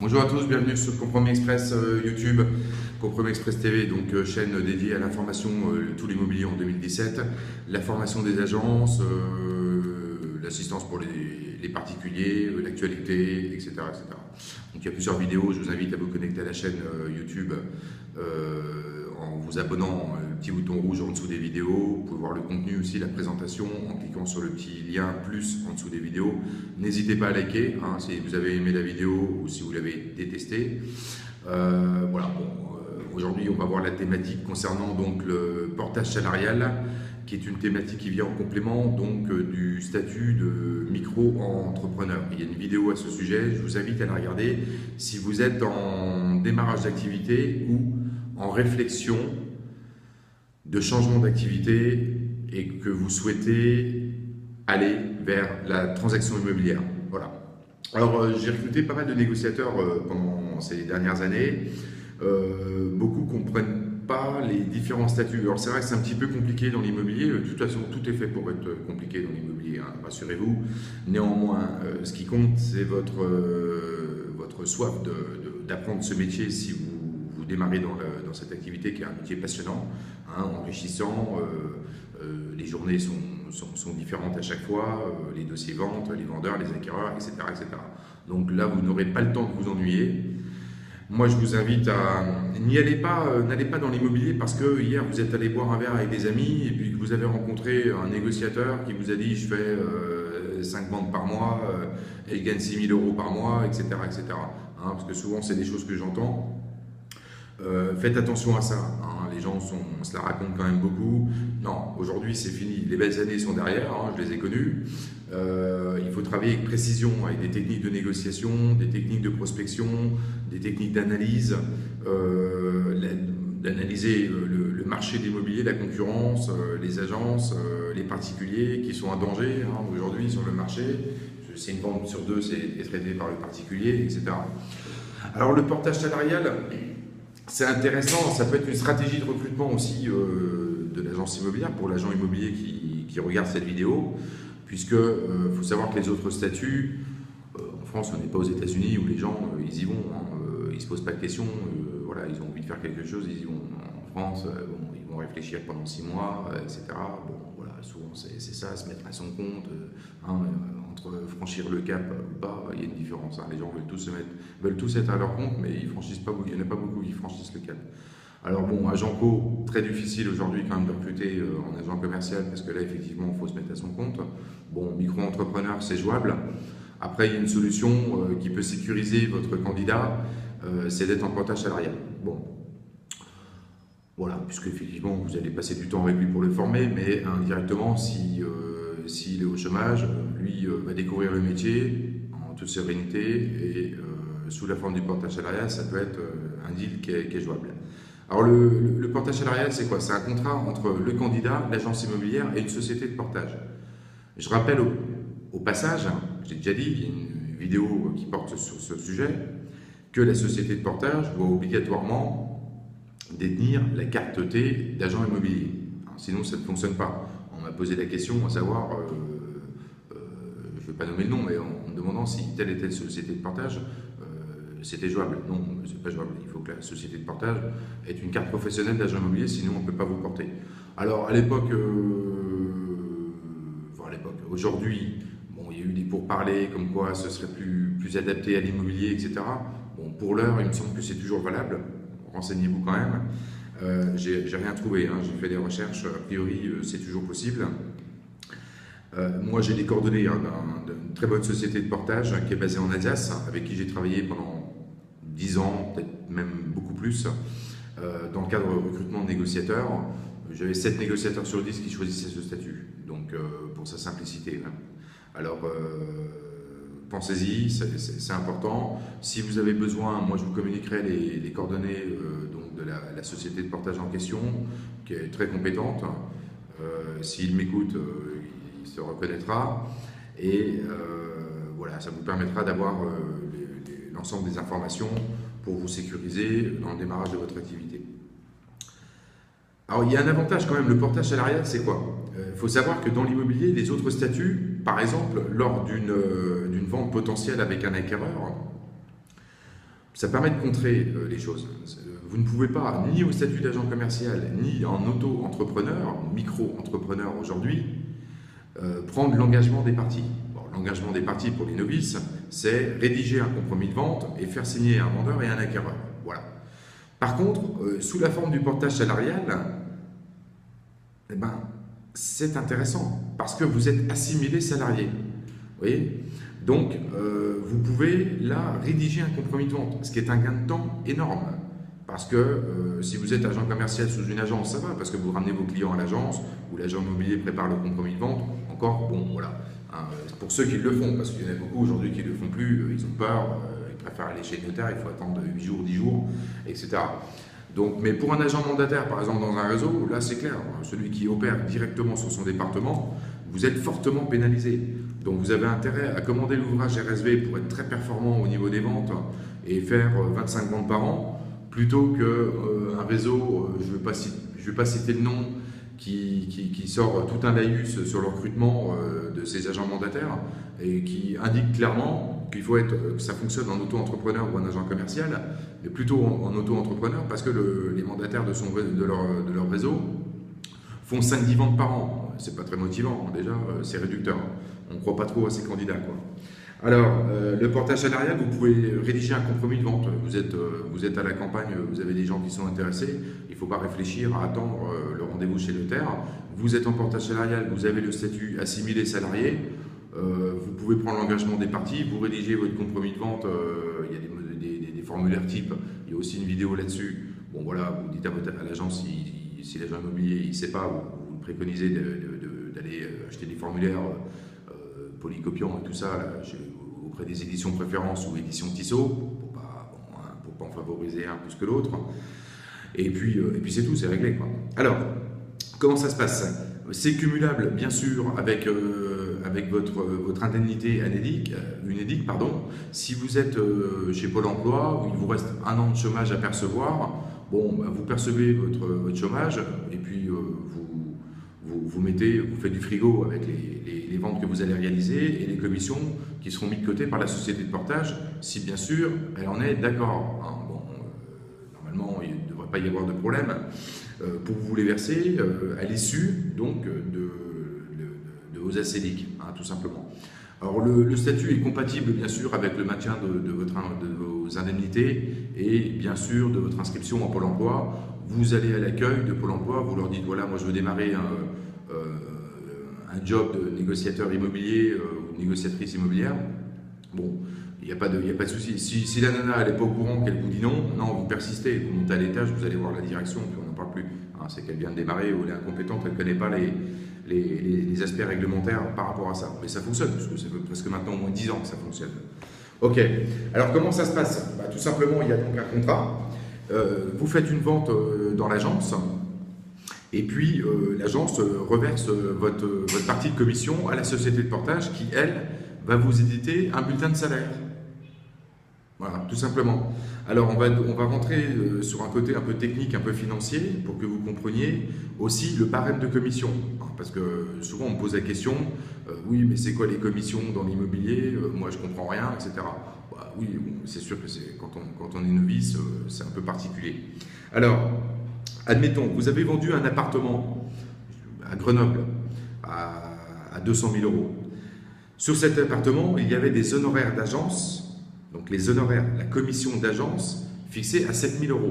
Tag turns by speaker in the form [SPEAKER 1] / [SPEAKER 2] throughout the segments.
[SPEAKER 1] Bonjour à tous, bienvenue sur Compromis Express YouTube, Compromis Express TV, donc chaîne dédiée à l'information, tout l'immobilier en 2017, la formation des agences, l'assistance pour les particuliers, l'actualité, etc., etc. Donc il y a plusieurs vidéos, je vous invite à vous connecter à la chaîne YouTube en vous abonnant, le petit bouton rouge en dessous des vidéos. Vous pouvez voir le contenu aussi, la présentation, en cliquant sur le petit lien plus en dessous des vidéos. N'hésitez pas à liker si vous avez aimé la vidéo ou si vous l'avez détestée. Voilà, bon, aujourd'hui on va voir la thématique concernant donc le portage salarial, qui est une thématique qui vient en complément donc du statut de micro-entrepreneur. Il y a une vidéo à ce sujet, je vous invite à la regarder si vous êtes en démarrage d'activité ou en réflexion de changement d'activité et que vous souhaitez aller vers la transaction immobilière. Voilà. Alors, j'ai recruté pas mal de négociateurs pendant ces dernières années. Beaucoup ne comprennent pas les différents statuts. Alors, c'est vrai que c'est un petit peu compliqué dans l'immobilier. De toute façon, tout est fait pour être compliqué dans l'immobilier, rassurez-vous. Néanmoins, ce qui compte, c'est votre soif d'apprendre ce métier si vous démarrez dans cette activité qui est un métier passionnant, enrichissant. Les journées sont différentes à chaque fois, les dossiers ventes, les vendeurs, les acquéreurs, etc., etc. Donc là, vous n'aurez pas le temps de vous ennuyer. Moi, je vous invite à n'allez pas dans l'immobilier parce que hier vous êtes allé boire un verre avec des amis et puis que vous avez rencontré un négociateur qui vous a dit je fais 5 ventes par mois et je gagne 6 000 € par mois, etc., etc. Parce que souvent c'est des choses que j'entends. Faites attention à ça, les gens se la racontent quand même beaucoup. Non, aujourd'hui c'est fini, les belles années sont derrière, je les ai connues. Il faut travailler avec précision, avec des techniques de négociation, des techniques de prospection, des techniques d'analyse, d'analyser le marché de l'immobilier, la concurrence, les agences, les particuliers qui sont en danger aujourd'hui sur le marché. C'est une vente sur deux, c'est traité par le particulier, etc. Alors le portage salarial, c'est intéressant, ça peut être une stratégie de recrutement aussi de l'agence immobilière pour l'agent immobilier qui regarde cette vidéo, puisque faut savoir que les autres statuts, en France, on n'est pas aux États-Unis où les gens ils y vont, ils se posent pas de questions, voilà, ils ont envie de faire quelque chose, ils y vont. En France, ils vont réfléchir pendant 6 mois, etc. Bon, voilà, souvent c'est ça, se mettre à son compte, entre franchir le cap ou pas, il y a une différence. Les gens veulent tous être à leur compte, mais ils franchissent pas, il n'y en a pas beaucoup qui franchissent le cap. Alors bon, agent co, très difficile aujourd'hui quand même de recruter en agent commercial parce que là effectivement il faut se mettre à son compte. Bon, micro-entrepreneur c'est jouable. Après il y a une solution qui peut sécuriser votre candidat, c'est d'être en portage salarial. Bon, voilà, puisque effectivement vous allez passer du temps avec lui pour le former, mais indirectement s'il est au chômage, lui va découvrir le métier en toute sérénité et sous la forme du portage salarial, ça peut être un deal qui est jouable. Alors le portage salarial, c'est quoi? C'est un contrat entre le candidat, l'agence immobilière et une société de portage. Je rappelle au passage, j'ai déjà dit, il y a une vidéo qui porte sur ce sujet, que la société de portage doit obligatoirement détenir la carte T d'agent immobilier. Sinon, ça ne fonctionne pas. On m'a posé la question à savoir, je ne vais pas nommer le nom, mais en me demandant si telle et telle société de portage c'était jouable. Non, c'est pas jouable. Il faut que la société de portage ait une carte professionnelle d'agent immobilier, sinon on ne peut pas vous porter. Alors à l'époque, aujourd'hui, bon, il y a eu des pourparlers comme quoi ce serait plus adapté à l'immobilier, etc. Bon, pour l'heure, il me semble que c'est toujours valable. Renseignez-vous quand même. J'ai rien trouvé. J'ai fait des recherches. A priori, c'est toujours possible. Moi, j'ai des coordonnées d'une très bonne société de portage qui est basée en Alsace, avec qui j'ai travaillé pendant 10 ans, peut-être même beaucoup plus, dans le cadre de recrutement de négociateurs. J'avais 7 négociateurs sur 10 qui choisissaient ce statut, donc pour sa simplicité. Alors, pensez-y, c'est important. Si vous avez besoin, moi je vous communiquerai les coordonnées donc de la société de portage en question, qui est très compétente. S'il m'écoute, il se reconnaîtra. Et voilà, ça vous permettra d'avoir l'ensemble des informations pour vous sécuriser dans le démarrage de votre activité. Alors il y a un avantage quand même, le portage salarial, c'est quoi? Il faut savoir que dans l'immobilier, les autres statuts, par exemple, lors d'une vente potentielle avec un acquéreur, Ça permet de contrer les choses. Vous ne pouvez pas, ni au statut d'agent commercial, ni en auto-entrepreneur, micro-entrepreneur aujourd'hui, prendre l'engagement des parties. Bon, l'engagement des parties pour les novices, c'est rédiger un compromis de vente et faire signer un vendeur et un acquéreur. Voilà. Par contre, sous la forme du portage salarial, eh ben, c'est intéressant parce que vous êtes assimilé salarié. Vous voyez? Donc, vous pouvez là rédiger un compromis de vente, ce qui est un gain de temps énorme. Parce que si vous êtes agent commercial sous une agence, ça va, parce que vous ramenez vos clients à l'agence, ou l'agent immobilier prépare le compromis de vente, encore, bon, voilà. Hein, pour ceux qui le font, parce qu'il y en a beaucoup aujourd'hui qui ne le font plus, ils ont peur, ils préfèrent aller chez le notaire, il faut attendre 8 jours, 10 jours, etc. Donc, mais pour un agent mandataire, par exemple, dans un réseau, là c'est clair, celui qui opère directement sur son département, vous êtes fortement pénalisé. Donc vous avez intérêt à commander l'ouvrage RSV pour être très performant au niveau des ventes et faire 25 ventes par an, plutôt qu'un réseau, je ne vais pas citer le nom, qui sort tout un laïus sur le recrutement de ces agents mandataires et qui indique clairement qu'il faut que ça fonctionne en auto-entrepreneur ou en agent commercial, mais plutôt en auto-entrepreneur parce que les mandataires de leur réseau font 5-10 ventes par an. C'est pas très motivant, déjà, c'est réducteur. On ne croit pas trop à ces candidats, quoi. Alors, le portage salarial, vous pouvez rédiger un compromis de vente. Vous êtes à la campagne, vous avez des gens qui sont intéressés. Il ne faut pas réfléchir à attendre le rendez-vous chez le notaire. Vous êtes en portage salarial, vous avez le statut assimilé salarié. Vous pouvez prendre l'engagement des parties, vous rédigez votre compromis de vente. Il y a des formulaires types. Il y a aussi une vidéo là-dessus. Bon, voilà, vous dites à l'agence si l'agent immobilier il ne sait pas, vous préconisez d'aller acheter des formulaires polycopiants et tout ça là, auprès des éditions Préférence ou éditions Tissot, pour pas en favoriser un plus que l'autre. Et puis c'est tout, c'est réglé, quoi. Alors, comment ça se passe? C'est cumulable, bien sûr, avec votre indemnité UNEDIC, pardon. Si vous êtes chez Pôle emploi, où il vous reste 1 an de chômage à percevoir, bon, bah, vous percevez votre chômage et puis vous faites du frigo avec les ventes que vous allez réaliser et les commissions qui seront mises de côté par la société de portage, si bien sûr elle en est d'accord. Hein. Bon, normalement, il ne devrait pas y avoir de problème pour vous les verser à l'issue donc de vos ACDIC, hein, tout simplement. Alors le statut est compatible bien sûr avec le maintien de vos indemnités et bien sûr de votre inscription en Pôle emploi. Vous allez à l'accueil de Pôle emploi, vous leur dites voilà, moi je veux démarrer un job de négociateur immobilier ou de négociatrice immobilière. Bon, il n'y a pas de souci. Si la nana elle n'est pas au courant, qu'elle vous dit non, vous persistez, vous montez à l'étage, vous allez voir la direction, puis on n'en parle plus. Hein, c'est qu'elle vient de démarrer ou elle est incompétente, elle ne connaît pas les aspects réglementaires par rapport à ça. Mais ça fonctionne, puisque ça fait presque maintenant au moins 10 ans que ça fonctionne. Ok, alors comment ça se passe? Tout simplement, il y a donc un contrat. Vous faites une vente dans l'agence et puis l'agence reverse votre partie de commission à la société de portage qui, elle, va vous éditer un bulletin de salaire. Voilà, tout simplement. Alors on va rentrer sur un côté un peu technique, un peu financier, pour que vous compreniez aussi le barème de commission. Parce que souvent on me pose la question, oui mais c'est quoi les commissions dans l'immobilier? Moi je comprends rien, etc. Bah, oui, bon, c'est sûr que quand on est novice, c'est un peu particulier. Alors, admettons, vous avez vendu un appartement à Grenoble à 200 000 €. Sur cet appartement, il y avait des honoraires d'agence, donc les honoraires, la commission d'agence, fixée à 7 000 €.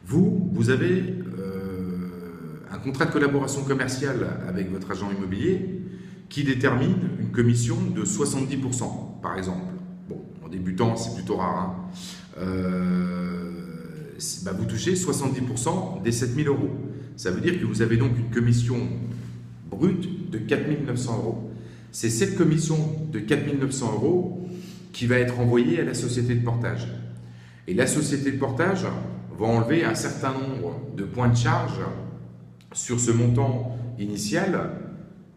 [SPEAKER 1] Vous avez un contrat de collaboration commerciale avec votre agent immobilier qui détermine une commission de 70%, par exemple. Bon, en débutant, c'est plutôt rare. Hein. Vous touchez 70% des 7 000 €. Ça veut dire que vous avez donc une commission brute de 4 900 €. C'est cette commission de 4 900 € qui va être envoyée à la société de portage. Et la société de portage va enlever un certain nombre de points de charge sur ce montant initial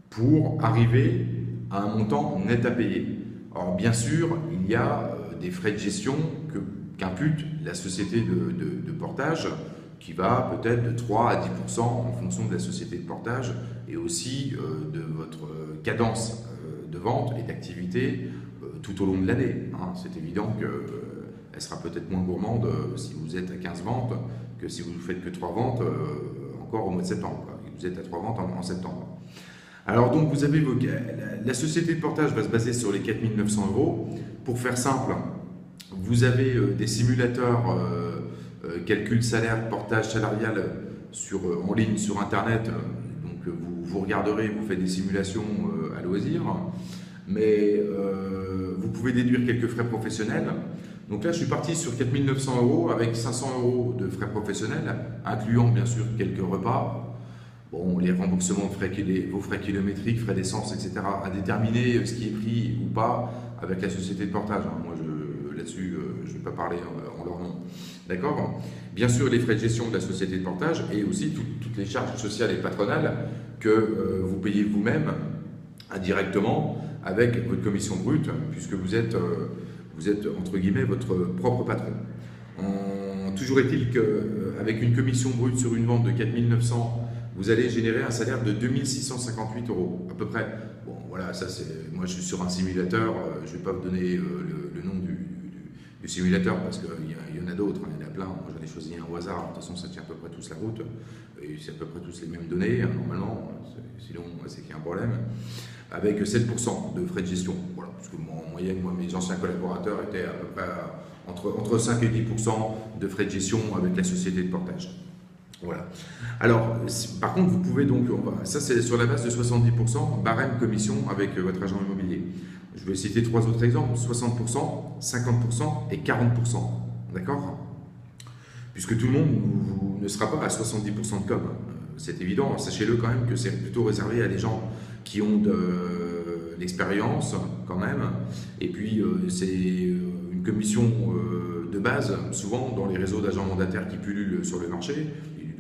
[SPEAKER 1] pour arriver à un montant net à payer. Alors bien sûr, il y a des frais de gestion qu'impute la société de portage qui va peut-être de 3 à 10% en fonction de la société de portage et aussi de votre cadence de vente et d'activité tout au long de l'année. Hein. C'est évident que elle sera peut-être moins gourmande si vous êtes à 15 ventes que si vous ne faites que 3 ventes encore au mois de septembre, quoi. Vous êtes à 3 ventes en septembre. Alors donc vous avez la société de portage va se baser sur les 4 900 euros. Pour faire simple, vous avez des simulateurs calcul salaire, portage salarial en ligne sur internet. Donc vous regarderez, vous faites des simulations à loisir, mais vous pouvez déduire quelques frais professionnels. Donc là je suis parti sur 4 900 euros avec 500 euros de frais professionnels, incluant bien sûr quelques repas. Bon, les remboursements de vos frais kilométriques, frais d'essence, etc. à déterminer ce qui est pris ou pas avec la société de portage. Moi, là-dessus, je ne vais pas parler en leur nom. D'accord? Bien sûr, les frais de gestion de la société de portage et aussi toutes les charges sociales et patronales que vous payez vous-même indirectement avec votre commission brute, puisque vous êtes entre guillemets votre propre patron. Toujours est-il qu'avec une commission brute sur une vente de 4 900, vous allez générer un salaire de 2 658 euros, à peu près. Bon, voilà, ça c'est. Moi, je suis sur un simulateur, je ne vais pas vous donner le nom du simulateur parce qu'il y en a d'autres, il y en a plein. Moi, j'en ai choisi un au hasard. De toute façon, ça tient à peu près tous la route. Et c'est à peu près tous les mêmes données, hein, normalement. Sinon, c'est qu'il y a un problème. Avec 7% de frais de gestion. Voilà, parce que en moyenne, moi, mes anciens collaborateurs étaient à peu près entre 5 et 10% de frais de gestion avec la société de portage. Voilà. Alors, par contre, vous pouvez donc, ça c'est sur la base de 70% barème commission avec votre agent immobilier. Je vais citer 3 autres exemples, 60%, 50% et 40%. D'accord? Puisque tout le monde ne sera pas à 70% de com. C'est évident, sachez-le quand même que c'est plutôt réservé à des gens qui ont de l'expérience quand même. Et puis, c'est une commission de base, souvent dans les réseaux d'agents mandataires qui pullulent sur le marché.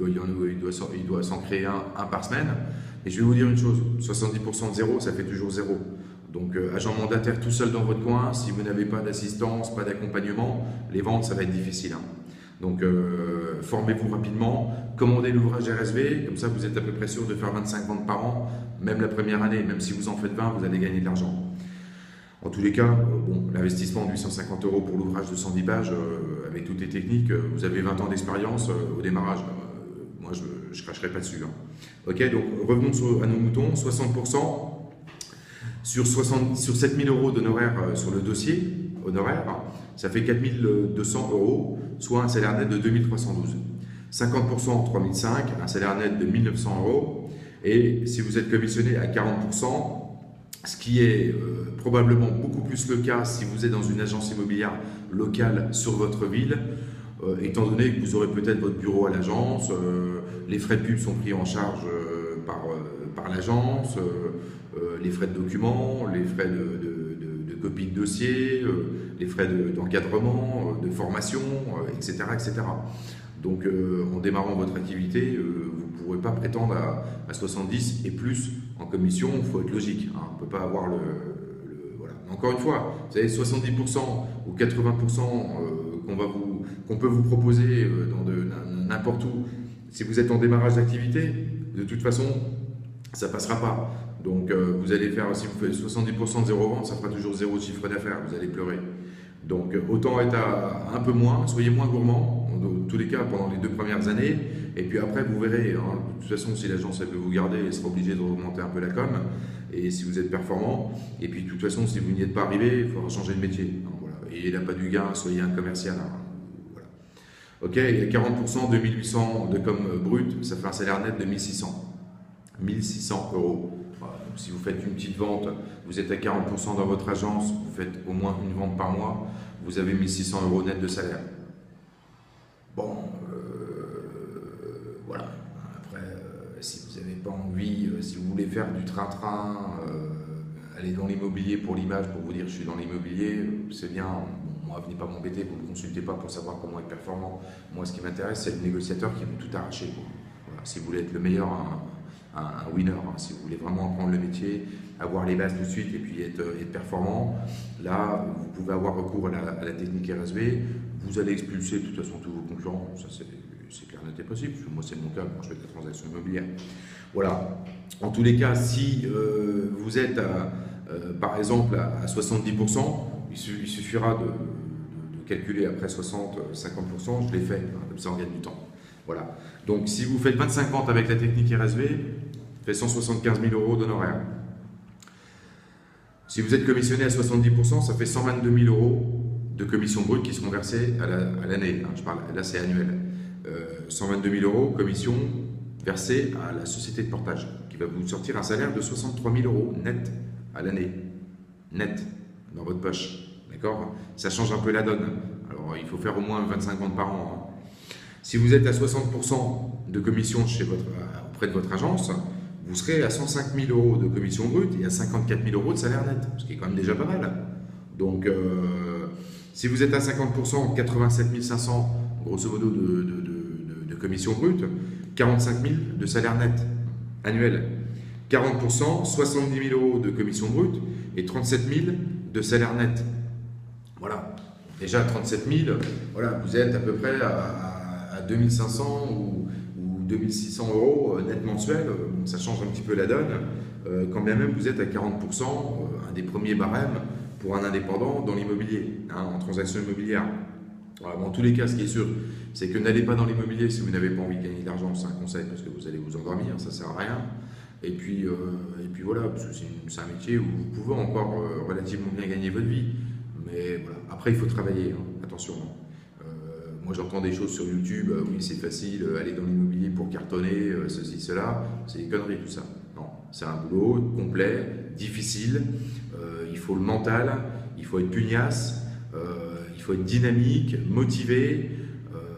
[SPEAKER 1] Il doit s'en créer un par semaine. Et je vais vous dire une chose, 70% de zéro, ça fait toujours zéro. Donc agent mandataire tout seul dans votre coin, si vous n'avez pas d'assistance, pas d'accompagnement, les ventes, ça va être difficile. Hein. Donc formez-vous rapidement, commandez l'ouvrage RSV, comme ça vous êtes à peu près sûr de faire 25 ventes par an, même la première année, même si vous en faites 20, vous allez gagner de l'argent. En tous les cas, l'investissement de 850 euros pour l'ouvrage de 110 pages, avec toutes les techniques, vous avez 20 ans d'expérience au démarrage. Moi, je ne cracherai pas dessus. Hein. Ok, donc revenons à nos moutons. 60% sur 7 000 euros d'honoraires sur le dossier honoraire, ça fait 4 200 euros, soit un salaire net de 2 312. 50%, 3 500, un salaire net de 1 900 euros. Et si vous êtes commissionné à 40%, ce qui est probablement beaucoup plus le cas si vous êtes dans une agence immobilière locale sur votre ville, étant donné que vous aurez peut-être votre bureau à l'agence, les frais de pub sont pris en charge par l'agence, les frais de documents, les frais de copie de dossier, les frais d'encadrement, de formation, etc., etc. Donc en démarrant votre activité, vous ne pourrez pas prétendre à 70 et plus en commission, il faut être logique, hein, on ne peut pas avoir voilà. Encore une fois, vous savez, 70% ou 80% qu'on peut vous proposer dans n'importe où, si vous êtes en démarrage d'activité, de toute façon, ça ne passera pas. Donc vous allez faire, si vous faites 70% de zéro vente, ça fera toujours zéro chiffre d'affaires, vous allez pleurer. Donc autant être à un peu moins, soyez moins gourmand, dans tous les cas pendant les 2 premières années, et puis après vous verrez, hein, de toute façon si l'agence elle veut vous garder, elle sera obligée de augmenter un peu la com, et si vous êtes performant, et puis de toute façon si vous n'y êtes pas arrivé, il faudra changer de métier. Hein, voilà. Et il n'a pas du gain, soyez un commercial. Hein, voilà. Ok, il y a 40%, 2800 de com brut, ça fait un salaire net de 1600. 1600 euros. Si vous faites une petite vente, vous êtes à 40% dans votre agence, vous faites au moins une vente par mois, vous avez 1600 euros net de salaire. Bon, voilà. Après, si vous n'avez pas envie, si vous voulez faire du train-train, aller dans l'immobilier pour l'image, pour vous dire je suis dans l'immobilier, c'est bien. Bon, moi, venez pas m'embêter, vous ne me consultez pas pour savoir comment être performant. Moi, ce qui m'intéresse, c'est le négociateur qui veut tout arracher. Voilà. Si vous voulez être le meilleur, un winner, hein. Si vous voulez vraiment apprendre le métier, avoir les bases tout de suite et puis être performant, là vous pouvez avoir recours à la technique RSV, vous allez expulser de toute façon tous vos concurrents, ça c'est clair, net et possible, parce que moi c'est mon cas quand je fais de la transaction immobilière. Voilà, en tous les cas, si vous êtes par exemple à 70%, il suffira de calculer après 60-50%, je l'ai fait, hein, comme ça on gagne du temps. Voilà. Donc si vous faites 25 ventes avec la technique RSV, fait 175 000 € d'honoraires. Si vous êtes commissionné à 70%, ça fait 122 000 € de commissions brutes qui seront versées à l'année. Je parle, là c'est annuel. 122 000 € commission versée à la société de portage, qui va vous sortir un salaire de 63 000 € net à l'année. Net, dans votre poche. D'accord? Ça change un peu la donne. Alors il faut faire au moins 25 ventes par an. Si vous êtes à 60% de commission auprès de votre agence, vous serez à 105 000 € de commission brute et à 54 000 € de salaire net, ce qui est quand même déjà pas mal. Donc, si vous êtes à 50%, 87 500 grosso modo de commission brute, 45 000 de salaire net annuel. 40%, 70 000 € de commission brute et 37 000 de salaire net. Voilà. Déjà 37 000, voilà, vous êtes à peu près à 2500 ou 2600 € net mensuel. Ça change un petit peu la donne. Quand bien même vous êtes à 40%, un des premiers barèmes pour un indépendant dans l'immobilier, en transaction immobilière. Voilà, en tous les cas, ce qui est sûr, c'est que n'allez pas dans l'immobilier si vous n'avez pas envie de gagner de l'argent. C'est un conseil parce que vous allez vous endormir, ça ne sert à rien. Et puis voilà, parce que c'est un métier où vous pouvez encore relativement bien gagner votre vie. Mais voilà, après il faut travailler, attention. Moi j'entends des choses sur YouTube, oui c'est facile, aller dans l'immobilier pour cartonner, ceci, cela, c'est des conneries tout ça. Non, c'est un boulot complet, difficile, il faut le mental, il faut être pugnace, il faut être dynamique, motivé,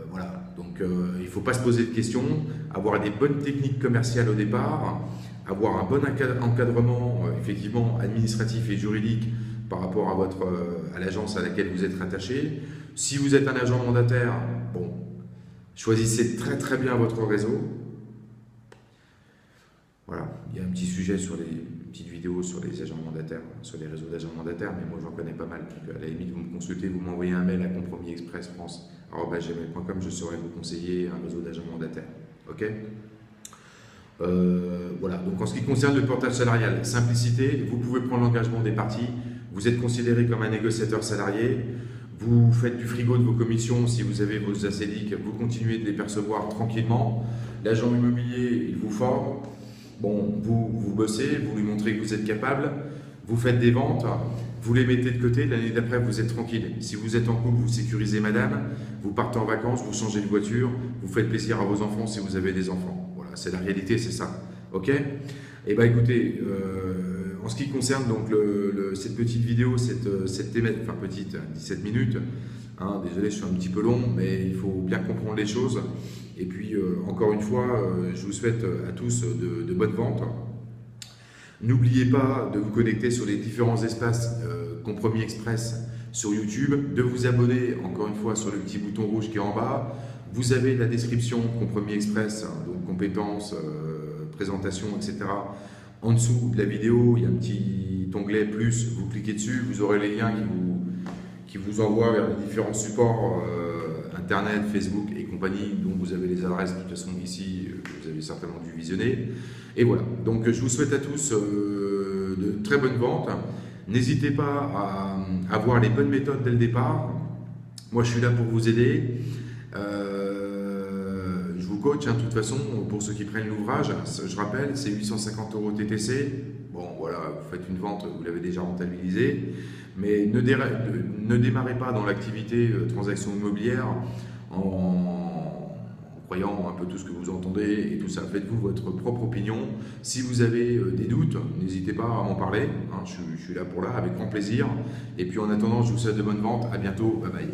[SPEAKER 1] voilà. Donc il ne faut pas se poser de questions, avoir des bonnes techniques commerciales au départ, avoir un bon encadrement effectivement administratif et juridique par rapport à l'agence à laquelle vous êtes rattaché. Si vous êtes un agent mandataire, bon, choisissez très très bien votre réseau. Voilà, il y a un petit sujet une petite vidéo sur les agents mandataires, sur les réseaux d'agents mandataires, mais moi j'en connais pas mal. Donc à la limite, vous me consultez, vous m'envoyez un mail à compromisexpressfrance@gmail.com, je saurai vous conseiller un réseau d'agents mandataires. Ok? Voilà, donc en ce qui concerne le portage salarial, simplicité, vous pouvez prendre l'engagement des parties, vous êtes considéré comme un négociateur salarié, vous faites du frigo de vos commissions si vous avez vos acédiques, vous continuez de les percevoir tranquillement, l'agent immobilier, il vous forme, bon, vous bossez, vous lui montrez que vous êtes capable, vous faites des ventes, vous les mettez de côté, l'année d'après vous êtes tranquille. Si vous êtes en couple, vous sécurisez madame, vous partez en vacances, vous changez de voiture, vous faites plaisir à vos enfants si vous avez des enfants. Voilà, c'est la réalité, c'est ça. Ok? Eh bien écoutez, en ce qui concerne donc cette petite vidéo, cette thématique, enfin petite, 17 minutes, désolé je suis un petit peu long, mais il faut bien comprendre les choses. Et puis encore une fois, je vous souhaite à tous de bonnes ventes. N'oubliez pas de vous connecter sur les différents espaces Compromis Express sur YouTube, de vous abonner encore une fois sur le petit bouton rouge qui est en bas. Vous avez la description Compromis Express, donc compétences, présentation, etc. En dessous de la vidéo, il y a un petit onglet plus, vous cliquez dessus, vous aurez les liens qui vous envoient vers les différents supports Internet, Facebook et compagnie, dont vous avez les adresses de toute façon ici, vous avez certainement dû visionner. Et voilà, donc je vous souhaite à tous de très bonnes ventes. N'hésitez pas à avoir les bonnes méthodes dès le départ. Moi je suis là pour vous aider. Je vous coach, de toute façon, pour ceux qui prennent l'ouvrage, je rappelle, c'est 850 € TTC. Bon, voilà, vous faites une vente, vous l'avez déjà rentabilisée. Mais ne démarrez pas dans l'activité transaction immobilière en croyant un peu tout ce que vous entendez et tout ça. Faites-vous votre propre opinion. Si vous avez des doutes, n'hésitez pas à m'en parler. Je suis là pour là, avec grand plaisir. Et puis en attendant, je vous souhaite de bonnes ventes. À bientôt. Bye bye.